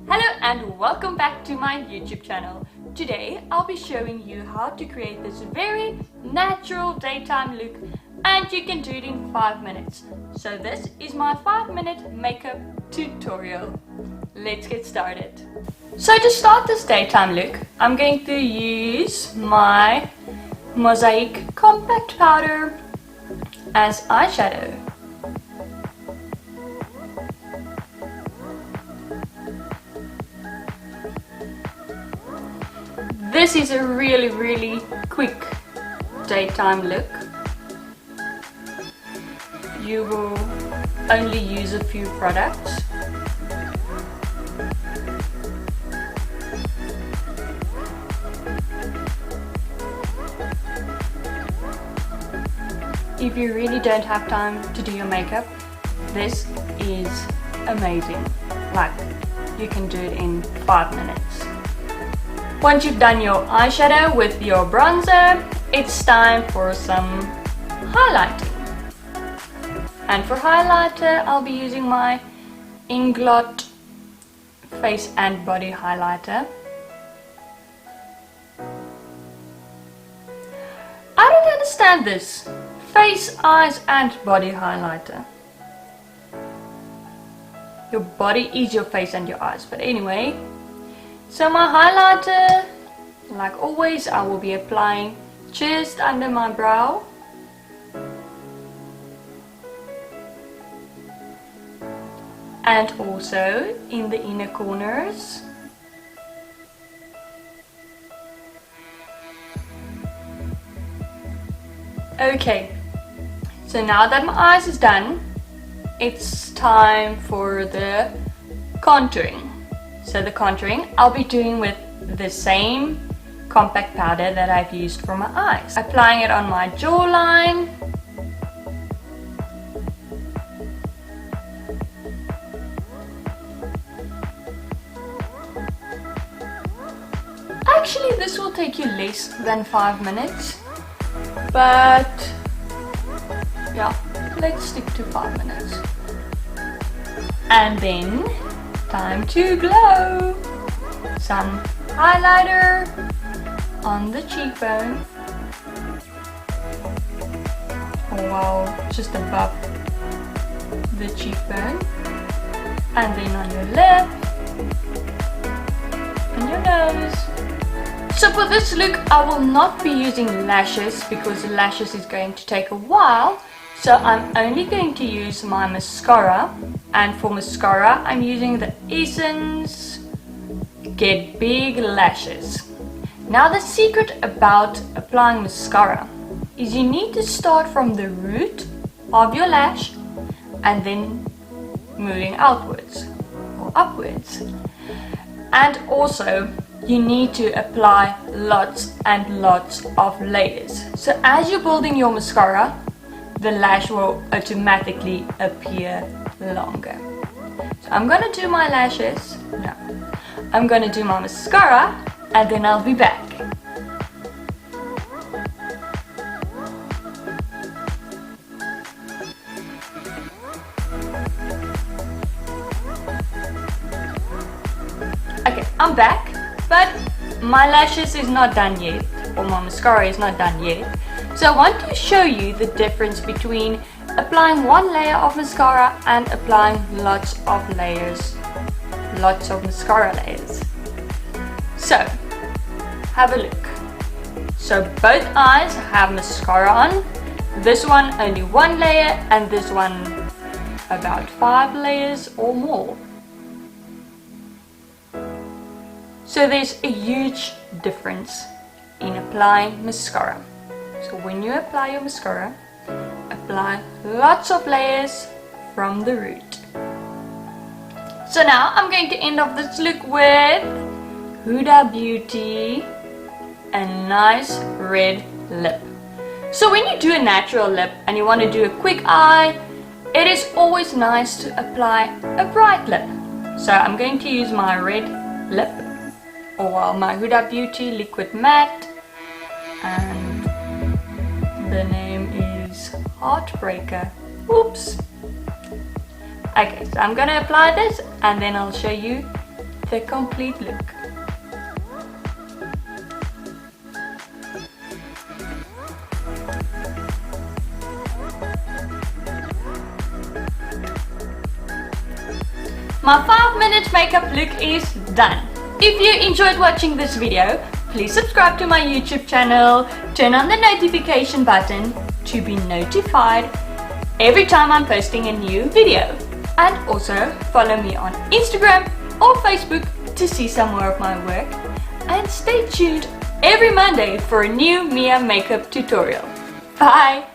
Hello and welcome back to my YouTube channel. Today I'll be showing you how to create this very natural daytime look, and you can do it in 5 minutes. So this is my 5-minute makeup tutorial. Let's get started. So to start this daytime look, I'm going to use my Mosaic compact powder as eyeshadow. This is a really quick daytime look. You will only use a few products. If you really don't have time to do your makeup, this is amazing. Like, you can do it in 5 minutes. Once you've done your eyeshadow with your bronzer, it's time for some highlighting. And for highlighter, I'll be using my Inglot Face and Body Highlighter. I don't understand this. Face, eyes and body highlighter. Your body is your face and your eyes, but anyway. So my highlighter, like always, I will be applying just under my brow. And also in the inner corners. Okay, so now that my eyes is done, it's time for the contouring. So the contouring I'll be doing with the same compact powder that I've used for my eyes. Applying it on my jawline. Actually, this will take you less than 5 minutes. But yeah, let's stick to 5 minutes. And then time to glow. Some highlighter on the cheekbone. Wow, just above the cheekbone. And then on your lip and your nose. So for this look, I will not be using lashes because lashes is going to take a while. So I'm only going to use my mascara, and for mascara I'm using the Essence Get Big Lashes. Now the secret about applying mascara is you need to start from the root of your lash and then moving outwards or upwards. And also you need to apply lots and lots of layers. So as you're building your mascara, the lash will automatically appear longer. So I'm gonna do my lashes. No, I'm gonna do my mascara and then I'll be back. Okay, I'm back, but my lashes is not done yet, or my mascara is not done yet. So I want to show you the difference between applying one layer of mascara and applying lots of layers, lots of mascara layers. So, have a look. So both eyes have mascara on. This one only 1 layer and this one about 5 layers or more. So there's a huge difference in applying mascara. So when you apply your mascara, apply lots of layers from the root. So now I'm going to end off this look with Huda Beauty, a nice red lip. So when you do a natural lip and you want to do a quick eye, it is always nice to apply a bright lip. So I'm going to use my red lip, or my Huda Beauty Liquid Matte, and the name is heartbreaker. Oops. Okay, so I'm gonna apply this and then I'll show you the complete look. My 5-minute makeup look is done. If you enjoyed watching this video, please subscribe to my YouTube channel, turn on the notification button to be notified every time I'm posting a new video. And also follow me on Instagram or Facebook to see some more of my work. And stay tuned every Monday for a new Mia makeup tutorial. Bye!